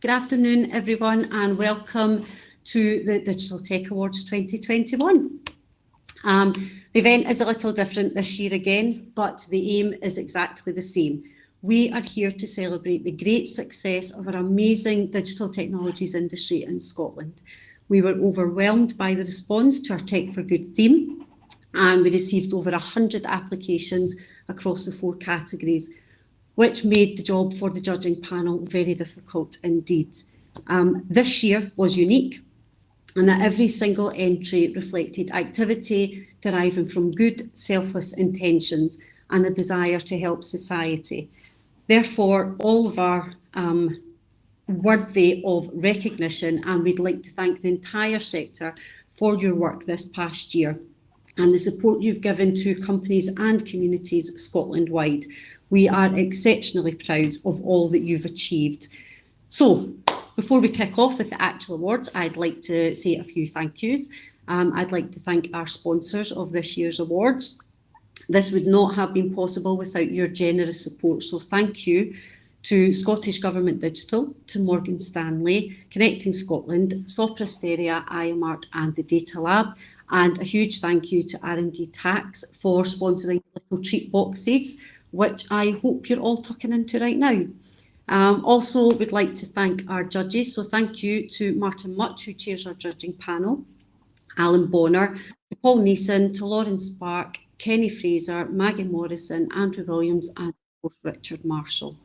Good afternoon, everyone, and welcome to the Digital Tech Awards 2021. The event is a little different this year again, but the aim is exactly the same. We are here to celebrate the great success of our amazing digital technologies industry in Scotland. We were overwhelmed by the response to our Tech for Good theme, and we received over 100 applications across the 4 categories, which made the job for the judging panel very difficult indeed. This year was unique, and that every single entry reflected activity deriving from good, selfless intentions and a desire to help society. Therefore, all of our worthy of recognition, and we'd like to thank the entire sector for your work this past year and the support you've given to companies and communities Scotland-wide. We are exceptionally proud of all that you've achieved. So, before we kick off with the actual awards, I'd like to say a few thank yous. I'd like to thank our sponsors of this year's awards. This would not have been possible without your generous support, so thank you to Scottish Government Digital, to Morgan Stanley, Connecting Scotland, Soprasteria, IAMART and the Data Lab, and a huge thank you to R&D Tax for sponsoring little treat boxes, which I hope you're all tucking into right now. Also, we'd like to thank our judges, so thank you to Martin Much, who chairs our judging panel, Alan Bonner, to Paul Neeson, to Lauren Spark, Kenny Fraser, Maggie Morrison, Andrew Williams and of course Richard Marshall.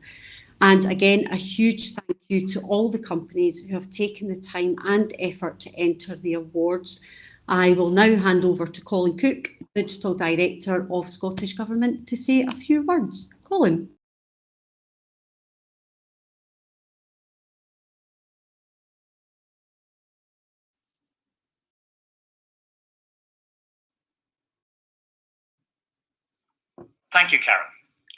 And again, a huge thank you to all the companies who have taken the time and effort to enter the awards. I will now hand over to Colin Cook, Digital Director of Scottish Government, to say a few words. Colin. Thank you, Karen,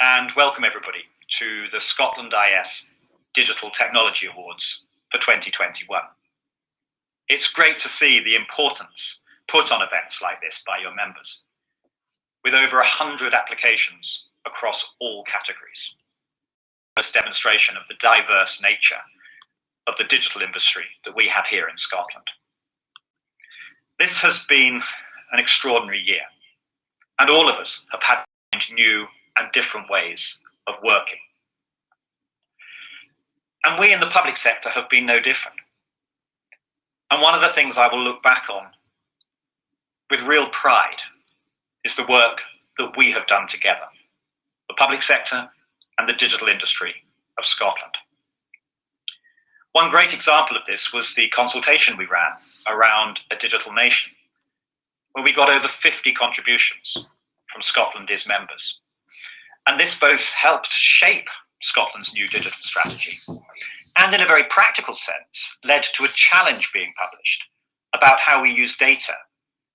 and welcome everybody to the Scotland IS Digital Technology Awards for 2021. It's great to see the importance put on events like this by your members, with over 100 applications across all categories. This demonstration of the diverse nature of the digital industry that we have here in Scotland. This has been an extraordinary year, and all of us have had new and different ways of working. And we in the public sector have been no different. And one of the things I will look back on with real pride is the work that we have done together, the public sector and the digital industry of Scotland. One great example of this was the consultation we ran around a digital nation, where we got over 50 contributions from Scotland is members. And this both helped shape Scotland's new digital strategy and in a very practical sense led to a challenge being published about how we use data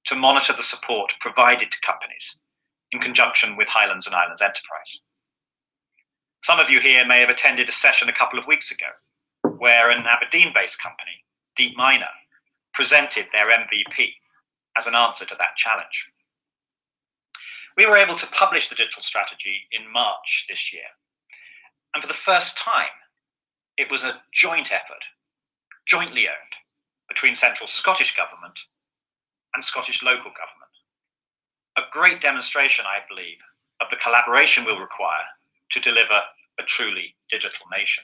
to monitor the support provided to companies in conjunction with Highlands and Islands Enterprise. Some of you here may have attended a session a couple of weeks ago where an Aberdeen-based company, Deep Miner, presented their MVP as an answer to that challenge. We were able to publish the digital strategy in March this year. And for the first time, it was a joint effort, jointly owned, between central Scottish Government and Scottish local government. A great demonstration, I believe, of the collaboration we'll require to deliver a truly digital nation.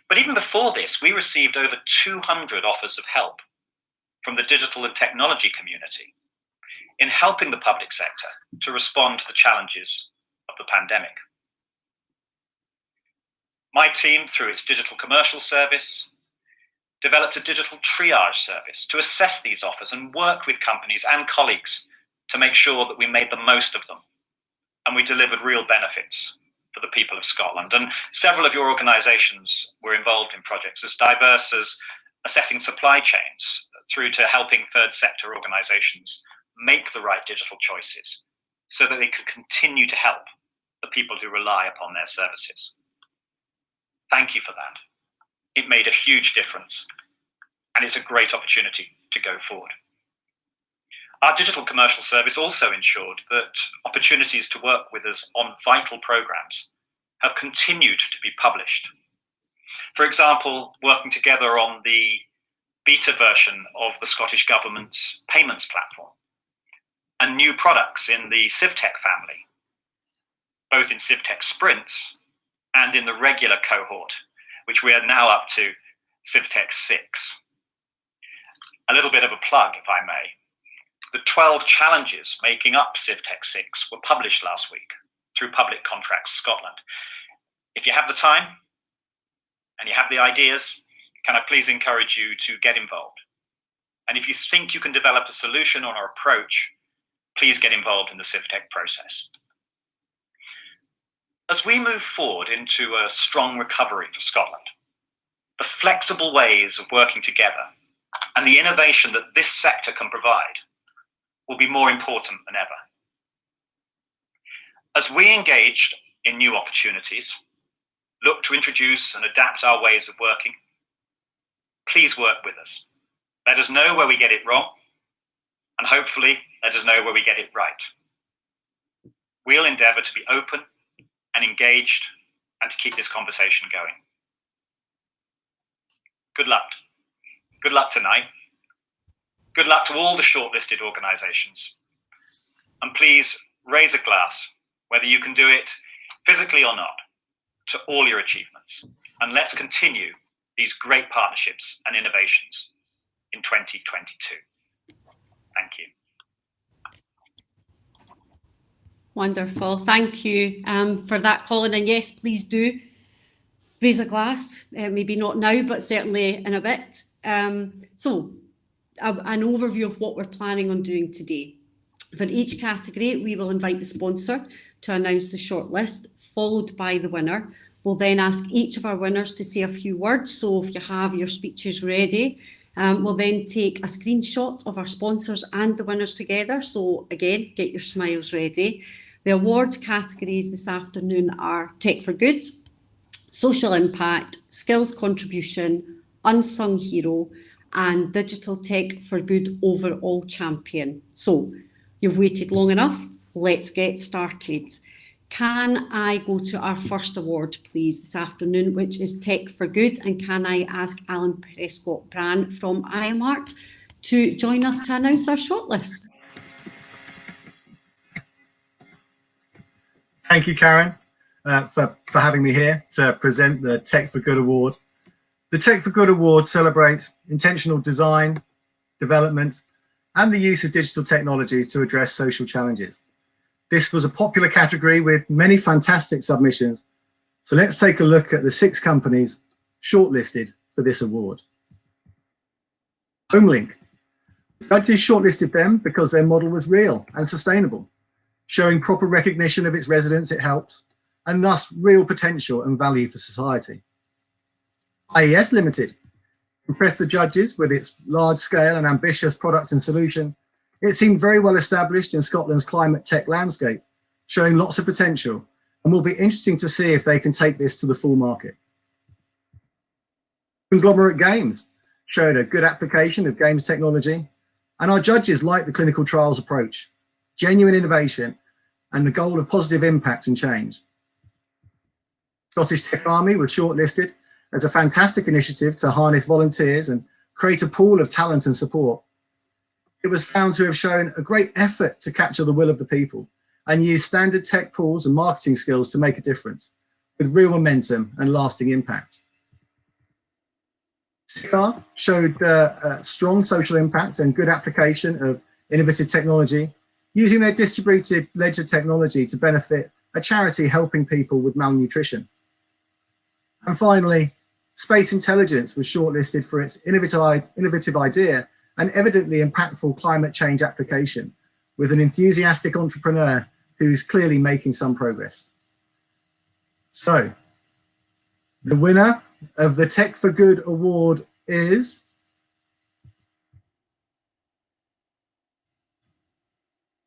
But even before this, we received over 200 offers of help from the digital and technology community in helping the public sector to respond to the challenges of the pandemic. My team, through its digital commercial service, developed a digital triage service to assess these offers and work with companies and colleagues to make sure that we made the most of them and we delivered real benefits for the people of Scotland. And several of your organisations were involved in projects as diverse as assessing supply chains through to helping third sector organisations make the right digital choices so that they could continue to help the people who rely upon their services. Thank you for that. It made a huge difference, and it's a great opportunity to go forward. Our digital commercial service also ensured that opportunities to work with us on vital programmes have continued to be published. For example, working together on the beta version of the Scottish Government's payments platform, and new products in the CivTech family, both in CivTech Sprints and in the regular cohort, which we are now up to CivTech 6. A little bit of a plug, if I may. The 12 challenges making up CivTech 6 were published last week through Public Contracts Scotland. If you have the time and you have the ideas, can I please encourage you to get involved? And if you think you can develop a solution or an approach, please get involved in the CivTech process. As we move forward into a strong recovery for Scotland, the flexible ways of working together and the innovation that this sector can provide will be more important than ever. As we engage in new opportunities, look to introduce and adapt our ways of working, please work with us. Let us know where we get it wrong, and hopefully let us know where we get it right. We'll endeavour to be open and engaged and to keep this conversation going. Good luck. Good luck tonight. Good luck to all the shortlisted organisations. And please raise a glass, whether you can do it physically or not, to all your achievements. And let's continue these great partnerships and innovations in 2022. Thank you. Wonderful. Thank you for that, Colin. And yes, please do raise a glass, maybe not now, but certainly in a bit. So an overview of what we're planning on doing today. For each category, we will invite the sponsor to announce the shortlist, followed by the winner. We'll then ask each of our winners to say a few words. So if you have your speeches ready, we'll then take a screenshot of our sponsors and the winners together. So again, get your smiles ready. The award categories this afternoon are Tech for Good, Social Impact, Skills Contribution, Unsung Hero, and Digital Tech for Good Overall Champion. So you've waited long enough. Let's get started. Can I go to our first award, please, this afternoon, which is Tech for Good? And can I ask Alan Prescott-Bran from IMART to join us to announce our shortlist? Thank you, Karen, for having me here to present the Tech for Good Award. The Tech for Good Award celebrates intentional design, development, and the use of digital technologies to address social challenges. This was a popular category with many fantastic submissions. So let's take a look at the 6 companies shortlisted for this award. Homelink. Judges shortlisted them because their model was real and sustainable, showing proper recognition of its residents it helps, and thus real potential and value for society. IES Limited impressed the judges with its large scale and ambitious product and solution. It seemed very well established in Scotland's climate tech landscape, showing lots of potential, and will be interesting to see if they can take this to the full market. Conglomerate Games showed a good application of games technology, and our judges liked the clinical trials approach, genuine innovation, and the goal of positive impact and change. Scottish Tech Army was shortlisted as a fantastic initiative to harness volunteers and create a pool of talent and support. It was found to have shown a great effort to capture the will of the people and use standard tech pools and marketing skills to make a difference, with real momentum and lasting impact. SICAR showed strong social impact and good application of innovative technology, using their distributed ledger technology to benefit a charity helping people with malnutrition. And finally, Space Intelligence was shortlisted for its innovative idea and evidently impactful climate change application, with an enthusiastic entrepreneur who's clearly making some progress. So, the winner of the Tech for Good Award is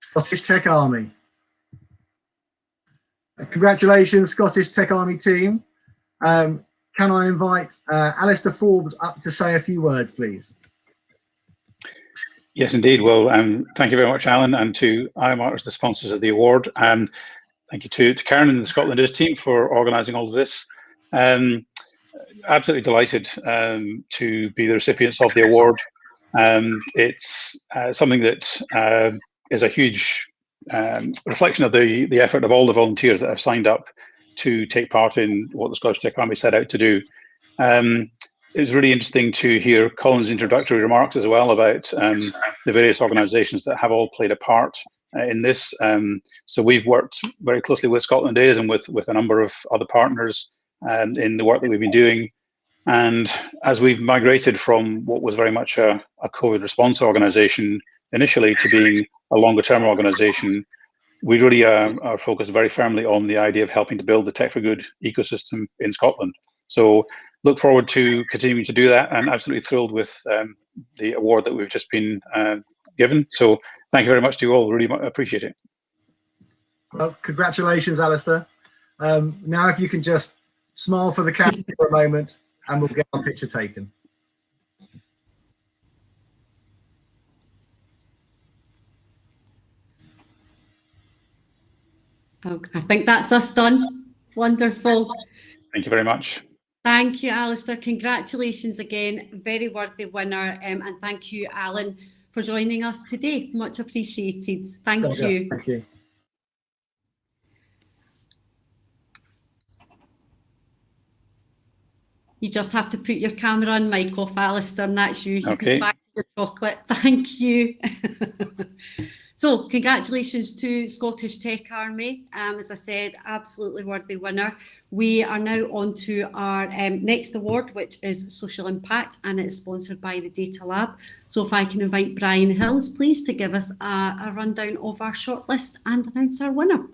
Scottish Tech Army. Congratulations, Scottish Tech Army team. Can I invite Alistair Forbes up to say a few words, please? Yes, indeed. Well, thank you very much, Alan, and to IMART as the sponsors of the award. Thank you to Karen and the Scotland Is team for organising all of this. absolutely delighted to be the recipients of the award. It's something that is a huge reflection of the effort of all the volunteers that have signed up to take part in what the Scottish Tech Army set out to do. It was really interesting to hear Colin's introductory remarks as well about the various organisations that have all played a part in this. So we've worked very closely with Scotland Days and with a number of other partners in the work that we've been doing. And as we've migrated from what was very much a COVID response organisation initially to being a longer term organisation, we really are focused very firmly on the idea of helping to build the Tech for Good ecosystem in Scotland. So look forward to continuing to do that, and absolutely thrilled with the award that we've just been given. So thank you very much to you all, really appreciate it. Well, congratulations, Alistair. Now if you can just smile for the camera for a moment and we'll get our picture taken. Okay, I think that's us done. Wonderful. Thank you very much. Thank you, Alistair. Congratulations again. Very worthy winner. And thank you, Alan, for joining us today. Much appreciated. Thank you. Thank you. You just have to put your camera and mic off, Alistair, and that's you. Okay. Back to the chocolate. Thank you. So congratulations to Scottish Tech Army. As I said, absolutely worthy winner. We are now on to our next award, which is Social Impact, and it's sponsored by the Data Lab. So if I can invite Brian Hills, please, to give us a rundown of our shortlist and announce our winner.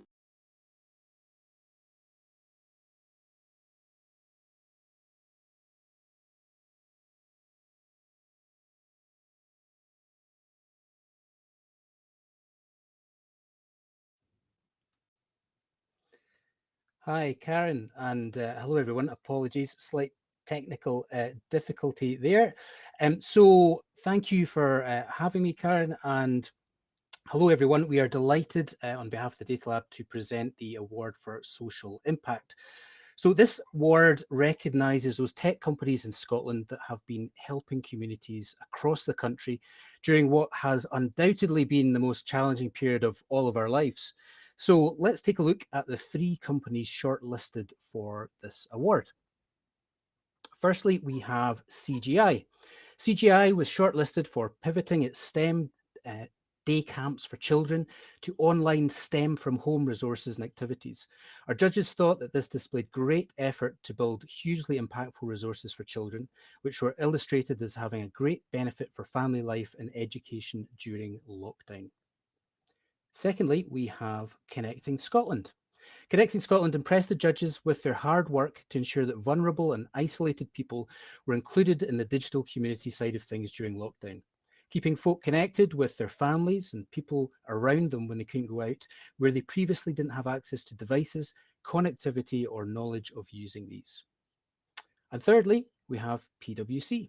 Hi, Karen, and hello, everyone. Apologies, slight technical difficulty there. So thank you for having me, Karen, and hello, everyone. We are delighted on behalf of the Data Lab to present the award for social impact. So this award recognises those tech companies in Scotland that have been helping communities across the country during what has undoubtedly been the most challenging period of all of our lives. So let's take a look at the 3 companies shortlisted for this award. Firstly, we have CGI. CGI was shortlisted for pivoting its STEM day camps for children to online STEM from home resources and activities. Our judges thought that this displayed great effort to build hugely impactful resources for children, which were illustrated as having a great benefit for family life and education during lockdown. Secondly, we have Connecting Scotland. Connecting Scotland impressed the judges with their hard work to ensure that vulnerable and isolated people were included in the digital community side of things during lockdown, keeping folk connected with their families and people around them when they couldn't go out, where they previously didn't have access to devices, connectivity, or knowledge of using these. And thirdly, we have PwC.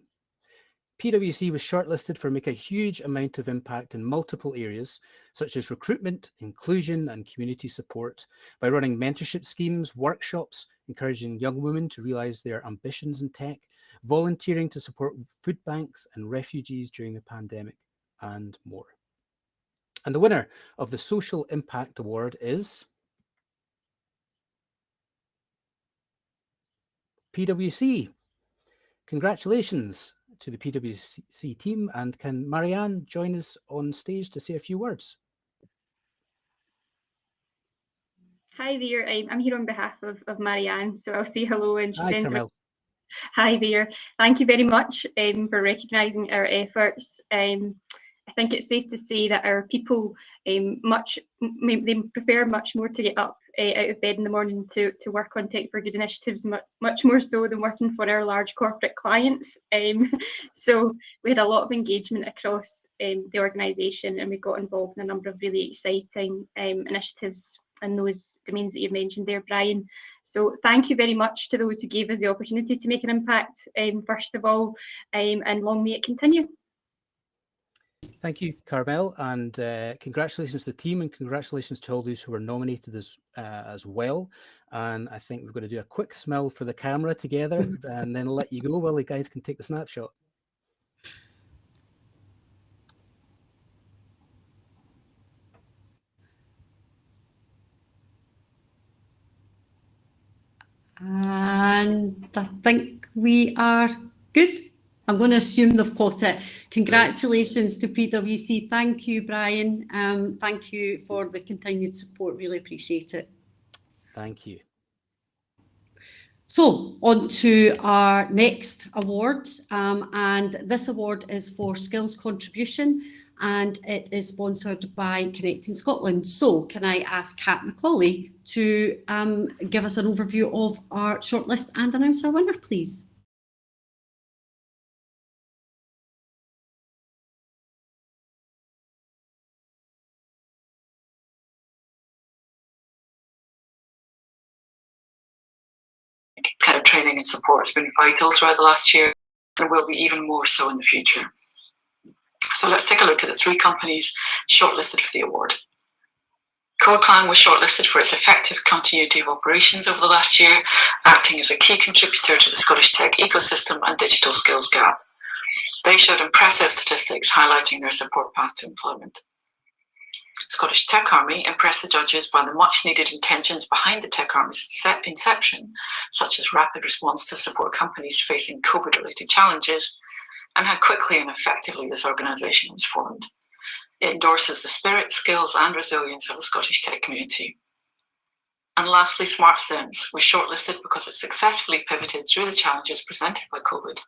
PwC was shortlisted for making a huge amount of impact in multiple areas, such as recruitment, inclusion, and community support, by running mentorship schemes, workshops, encouraging young women to realise their ambitions in tech, volunteering to support food banks and refugees during the pandemic, and more. And the winner of the Social Impact Award is PwC. Congratulations to the PwC team, and can Marianne join us on stage to say a few words? Hi there, I'm here on behalf of Marianne, so I'll say hello and she Hi, sends her. Carmel. Hi there, thank you very much for recognising our efforts. I think it's safe to say that our people they prefer much more to get up out of bed in the morning to work on Tech for Good initiatives, much more so than working for our large corporate clients. So we had a lot of engagement across the organisation, and we got involved in a number of really exciting initiatives in those domains that you've mentioned there, Brian. So thank you very much to those who gave us the opportunity to make an impact, first of all, and long may it continue. Thank you, Carmel, and congratulations to the team, and congratulations to all those who were nominated as well. And I think we're going to do a quick smell for the camera together, and then let you go while the guys can take the snapshot. And I think we are good. I'm going to assume they've caught it. Congratulations to PwC. Thank you, Brian. Thank you for the continued support. Really appreciate it. Thank you. So on to our next award, and this award is for skills contribution, and it is sponsored by Connecting Scotland. So can I ask Kat Macaulay to give us an overview of our shortlist and announce our winner, please? Kind of training and support has been vital throughout the last year and will be even more so in the future. So let's take a look at the 3 companies shortlisted for the award. Core Clan was shortlisted for its effective continuity of operations over the last year, acting as a key contributor to the Scottish tech ecosystem and digital skills gap. They showed impressive statistics highlighting their support path to employment. Scottish Tech Army impressed the judges by the much needed intentions behind the Tech Army's inception, such as rapid response to support companies facing COVID-related challenges, and how quickly and effectively this organisation was formed. It endorses the spirit, skills and resilience of the Scottish tech community. And lastly, Smart Stems was shortlisted because it successfully pivoted through the challenges presented by COVID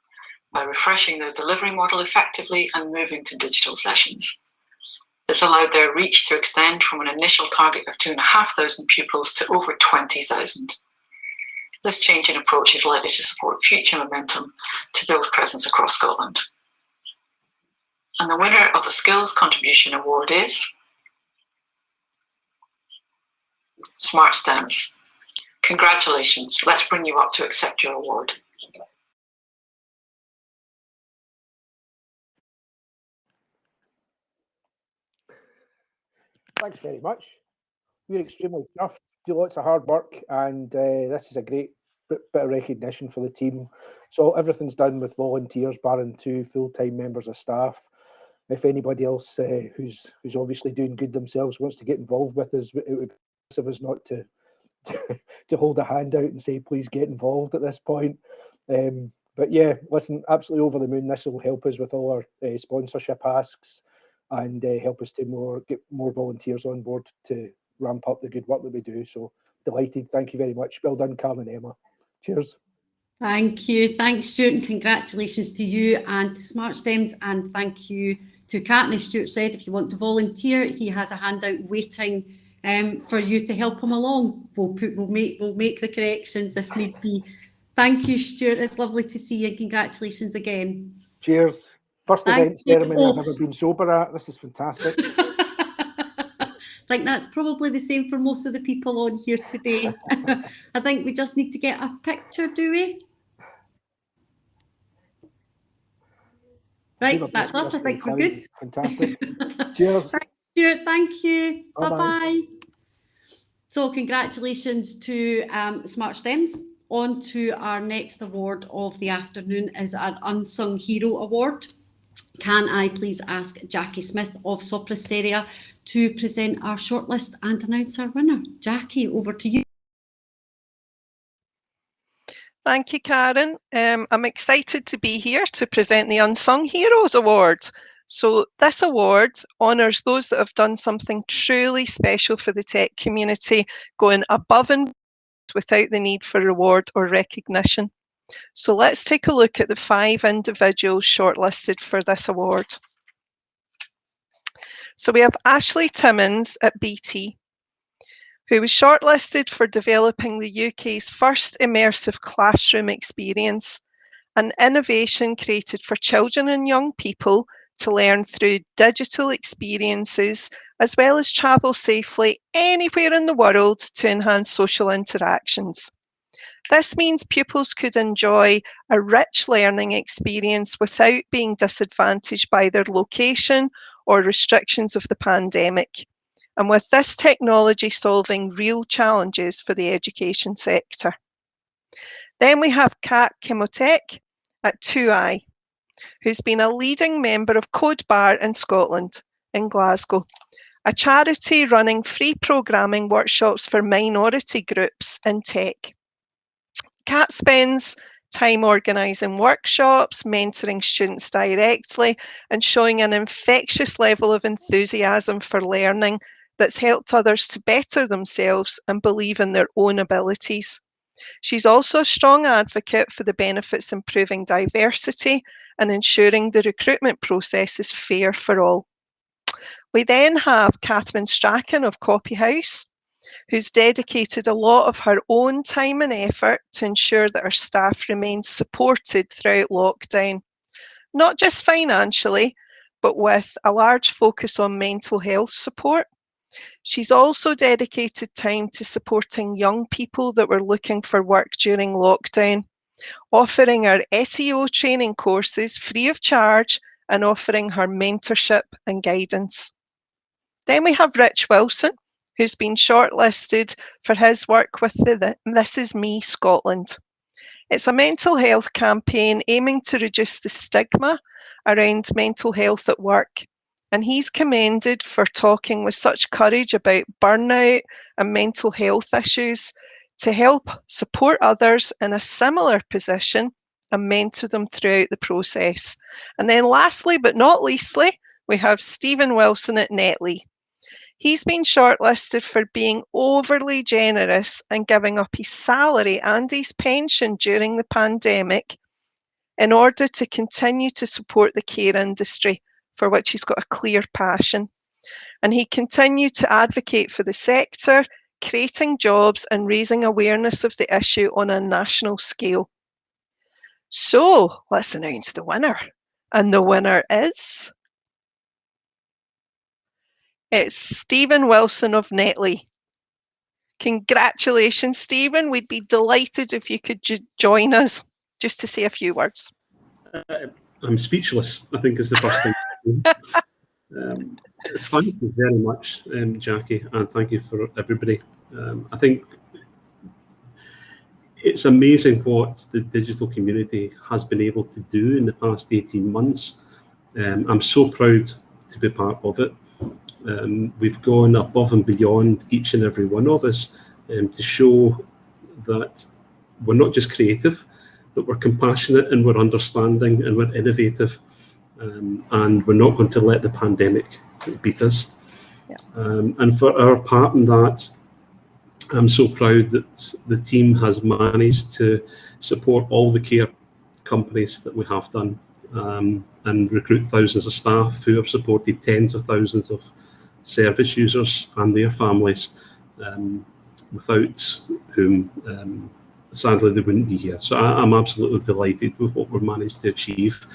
by refreshing their delivery model effectively and moving to digital sessions. This allowed their reach to extend from an initial target of 2,500 pupils to over 20,000. This change in approach is likely to support future momentum to build presence across Scotland. And the winner of the Skills Contribution Award is Smart Stems. Congratulations. Let's bring you up to accept your award. Thanks very much. We're extremely chuffed, do lots of hard work, and this is a great bit of recognition for the team. So everything's done with volunteers, barring 2 full-time members of staff. If anybody else who's obviously doing good themselves wants to get involved with us, it would be nice of us not to hold a hand out and say, please get involved at this point. But yeah, listen, absolutely over the moon. This will help us with all our sponsorship asks and help us to get more volunteers on board to ramp up the good work that we do. So delighted. Thank you very much. Well done, Carl and Emma. Cheers. Thank you. Thanks, Stuart, and congratulations to you and to Smart Stems. And thank you to Kat. And as Stuart said, if you want to volunteer, he has a handout waiting for you to help him along. We'll make the corrections if need be. Thank you, Stuart. It's lovely to see you, and congratulations again. Cheers. First event ceremony I've ever been sober at. This is fantastic. I think that's probably the same for most of the people on here today. I think we just need to get a picture, do we? Right, that's us. I think we're good. Fantastic. Cheers. Thanks, Stuart. Thank you. Bye-bye. Bye-bye. So congratulations to Smart Stems. On to our next award of the afternoon is our Unsung Hero Award. Can I please ask Jackie Smith of Soprasteria to present our shortlist and announce our winner? Jackie, over to you. Thank you, Karen. I'm excited to be here to present the Unsung Heroes Award. So this award honours those that have done something truly special for the tech community, going above and beyond without the need for reward or recognition. So let's take a look at the 5 individuals shortlisted for this award. So we have Ashley Timmins at BT, who was shortlisted for developing the UK's first immersive classroom experience, an innovation created for children and young people to learn through digital experiences, as well as travel safely anywhere in the world to enhance social interactions. This means pupils could enjoy a rich learning experience without being disadvantaged by their location or restrictions of the pandemic, and with this technology solving real challenges for the education sector. Then we have Kat Kimotek at 2i, who's been a leading member of Code Bar in Scotland, in Glasgow, a charity running free programming workshops for minority groups in tech. Kat spends time organising workshops, mentoring students directly, and showing an infectious level of enthusiasm for learning that's helped others to better themselves and believe in their own abilities. She's also a strong advocate for the benefits improving diversity and ensuring the recruitment process is fair for all. We then have Catherine Strachan of Copy House, who's dedicated a lot of her own time and effort to ensure that her staff remain supported throughout lockdown, not just financially, but with a large focus on mental health support. She's also dedicated time to supporting young people that were looking for work during lockdown, offering her SEO training courses free of charge and offering her mentorship and guidance. Then we have Rich Wilson, who's been shortlisted for his work with the This Is Me Scotland. It's a mental health campaign aiming to reduce the stigma around mental health at work. And he's commended for talking with such courage about burnout and mental health issues to help support others in a similar position and mentor them throughout the process. And then lastly, but not leastly, we have Stephen Wilson at Netley. He's been shortlisted for being overly generous and giving up his salary and his pension during the pandemic in order to continue to support the care industry, for which he's got a clear passion. And he continued to advocate for the sector, creating jobs and raising awareness of the issue on a national scale. So let's announce the winner. And the winner is... It's Stephen Wilson of Netley. Congratulations, Stephen. We'd be delighted if you could join us just to say a few words. I'm speechless, I think is the first thing. Thank you very much, Jackie, and thank you for everybody. I think it's amazing what the digital community has been able to do in the past 18 months. I'm so proud to be part of it. We've gone above and beyond, each and every one of us, to show that we're not just creative, but we're compassionate and we're understanding and we're innovative, and we're not going to let the pandemic beat us. Yeah. And for our part in that, I'm so proud that the team has managed to support all the care companies that we have done, and recruit thousands of staff who have supported tens of thousands of service users and their families, without whom sadly they wouldn't be here. So I'm absolutely delighted with what we've managed to achieve,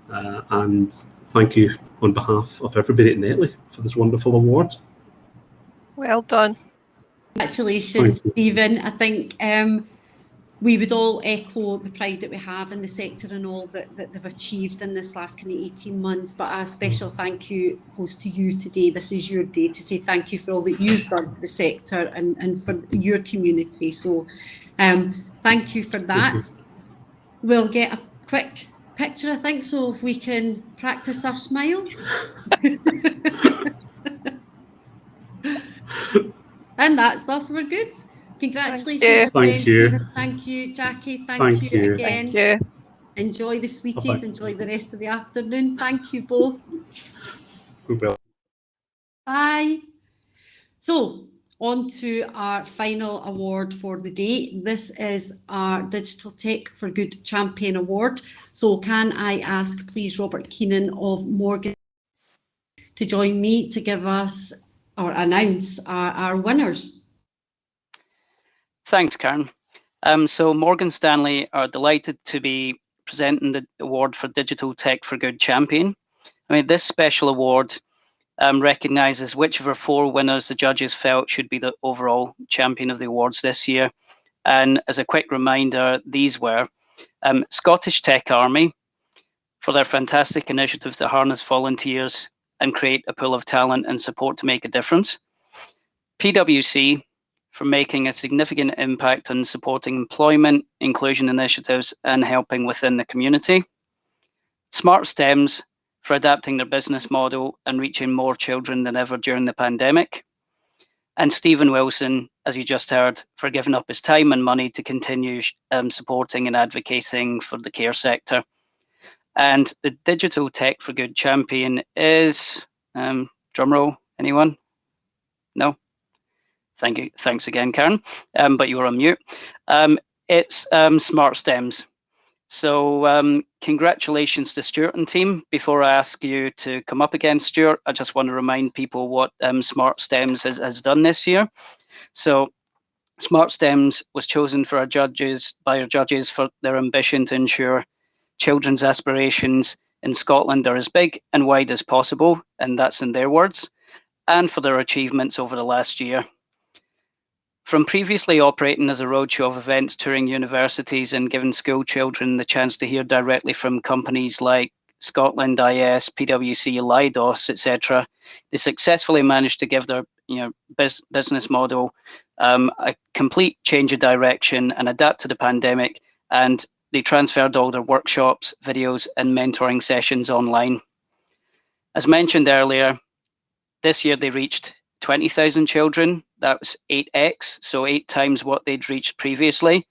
and thank you on behalf of everybody at Netley for this wonderful award. Well done. Congratulations, Stephen. I think we would all echo the pride that we have in the sector and all that they've achieved in this last kind of 18 months. But a special thank you goes to you today. This is your day to say thank you for all that you've done for the sector and for your community. So thank you for that. We'll get a quick picture, I think, so if we can practice our smiles. And that's us, we're good. Congratulations. Thank you. Stephen, thank you, Jackie. Thank you again. Thank you. Enjoy the sweeties. Bye-bye. Enjoy the rest of the afternoon. Thank you both. Goodbye. Bye. So on to our final award for the day. This is our Digital Tech for Good Champion Award. So can I ask, please, Robert Keenan of Morgan to join me to give us or announce our winners. Thanks, Karen. So Morgan Stanley are delighted to be presenting the award for Digital Tech for Good Champion. I mean, this special award recognises which of our 4 winners the judges felt should be the overall champion of the awards this year. And as a quick reminder, these were Scottish Tech Army for their fantastic initiative to harness volunteers and create a pool of talent and support to make a difference. PwC for making a significant impact on supporting employment, inclusion initiatives, and helping within the community. Smart STEMs for adapting their business model and reaching more children than ever during the pandemic. And Stephen Wilson, as you just heard, for giving up his time and money to continue supporting and advocating for the care sector. And the Digital Tech for Good champion is, drumroll, anyone? No? Thank you. Thanks again, Karen. But you were on mute. It's Smart STEMs. So congratulations to Stuart and team. Before I ask you to come up again, Stuart, I just want to remind people what Smart STEMs has done this year. So Smart STEMs was chosen for by our judges for their ambition to ensure children's aspirations in Scotland are as big and wide as possible, and that's in their words, and for their achievements over the last year. From previously operating as a roadshow of events touring universities and giving school children the chance to hear directly from companies like Scotland IS, PwC, Leidos, etc., they successfully managed to give their business model a complete change of direction and adapt to the pandemic, and they transferred all their workshops, videos, and mentoring sessions online. As mentioned earlier, this year they reached 20,000 children. That was 8x, so 8 times what they'd reached previously.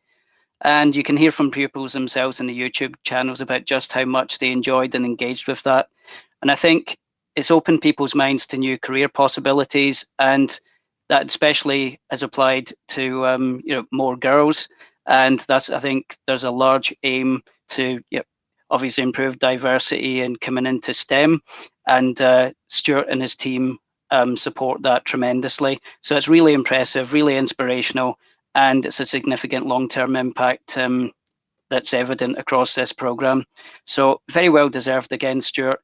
And you can hear from pupils themselves in the YouTube channels about just how much they enjoyed and engaged with that. And I think it's opened people's minds to new career possibilities, and that especially has applied to more girls. And that's, I think there's a large aim to obviously improve diversity and coming into STEM, and Stuart and his team support that tremendously. So it's really impressive, really inspirational, and it's a significant long-term impact that's evident across this programme. So very well deserved again, Stuart.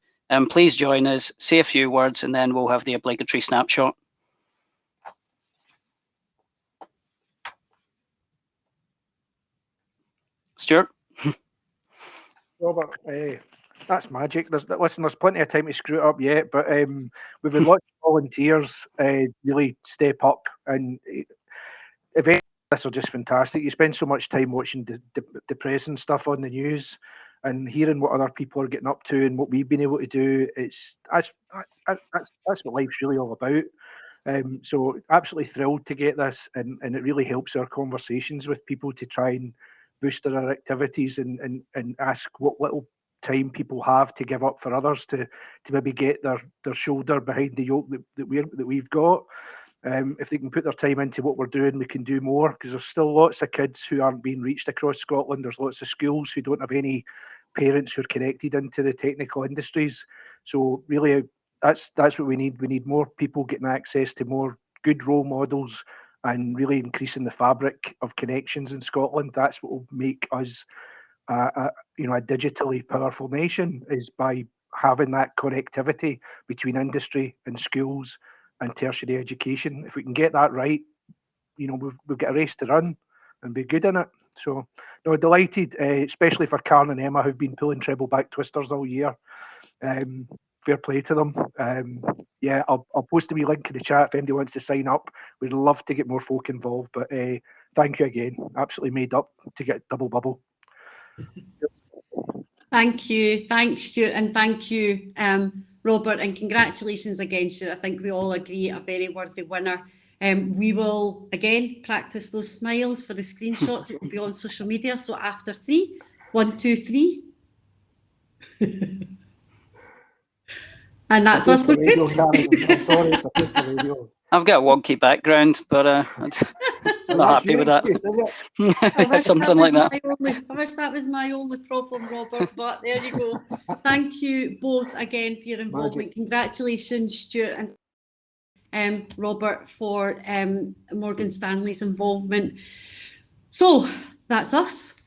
Please join us, say a few words, and then we'll have the obligatory snapshot. Stuart? Robert, that's magic. There's plenty of time to screw it up yet, but we've had lots of volunteers really step up, and events like this are just fantastic. You spend so much time watching depressing stuff on the news and hearing what other people are getting up to and what we've been able to do. That's what life's really all about. So absolutely thrilled to get this, and it really helps our conversations with people to try and boost our activities and ask what little time people have to give up for others to maybe get their shoulder behind the yoke that we've got. If they can put their time into what we're doing, we can do more, because there's still lots of kids who aren't being reached across Scotland. There's lots of schools who don't have any parents who are connected into the technical industries. So really, that's what we need. We need more people getting access to more good role models and really increasing the fabric of connections in Scotland. That's what will make us a digitally powerful nation, is by having that connectivity between industry and schools and tertiary education. If we can get that right, we've got a race to run and be good in it. So, no, delighted, especially for Karen and Emma, who've been pulling treble back twisters all year. Fair play to them. I'll post a wee link in the chat if anybody wants to sign up. We'd love to get more folk involved, but thank you again. Absolutely made up to get double bubble. Thank you. Thanks, Stuart, and thank you, Robert, and congratulations again, Stuart. I think we all agree a very worthy winner. We will, again, practice those smiles for the screenshots. It will be on social media. So after 3, 1, 2, 3. And that's us. We're good. I'm sorry, it's a piece of radio. I've got a wonky background, but I'm not happy with that. Something like that. I wish that was my only problem, Robert, but there you go. Thank you both again for your involvement. Magic. Congratulations, Stuart and Robert, for Morgan Stanley's involvement. So that's us.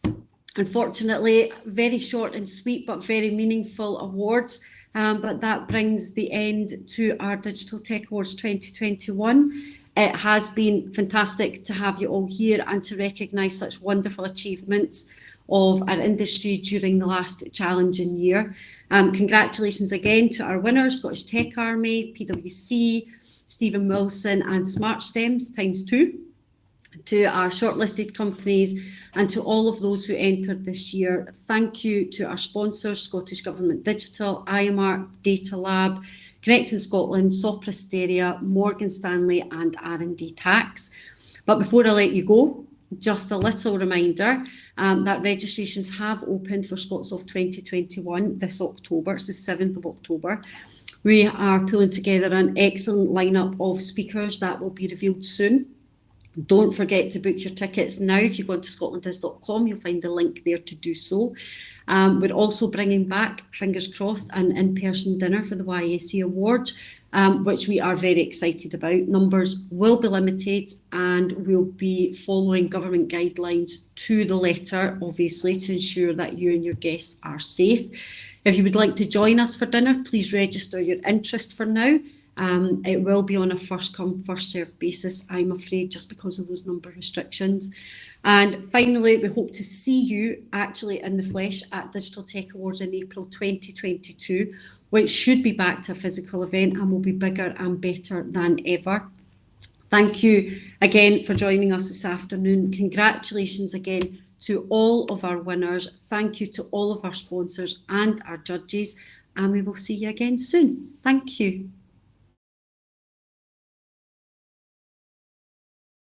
Unfortunately, very short and sweet, but very meaningful awards. But that brings the end to our Digital Tech Awards 2021. It has been fantastic to have you all here and to recognise such wonderful achievements of our industry during the last challenging year. Congratulations again to our winners, Scottish Tech Army, PwC, Stephen Wilson and Smart Stems ×2, to our shortlisted companies and to all of those who entered this year. Thank you to our sponsors, Scottish Government Digital, IMARC, Data Lab, Connecting Scotland, Soprasteria, Morgan Stanley and R&D Tax. But before I let you go, just a little reminder that registrations have opened for ScotSoft 2021 this October. It's the 7th of October. We are pulling together an excellent lineup of speakers that will be revealed soon. Don't forget to book your tickets now. If you go to scotlandis.com, you'll find the link there to do so. We're also bringing back, fingers crossed, an in-person dinner for the YAC Awards, which we are very excited about. Numbers will be limited and we'll be following government guidelines to the letter, obviously, to ensure that you and your guests are safe. If you would like to join us for dinner, please register your interest for now. It will be on a first come, first served basis, I'm afraid, just because of those number restrictions. And finally, we hope to see you actually in the flesh at Digital Tech Awards in April 2022, which should be back to a physical event and will be bigger and better than ever. Thank you again for joining us this afternoon. Congratulations again to all of our winners. Thank you to all of our sponsors and our judges, and we will see you again soon. Thank you.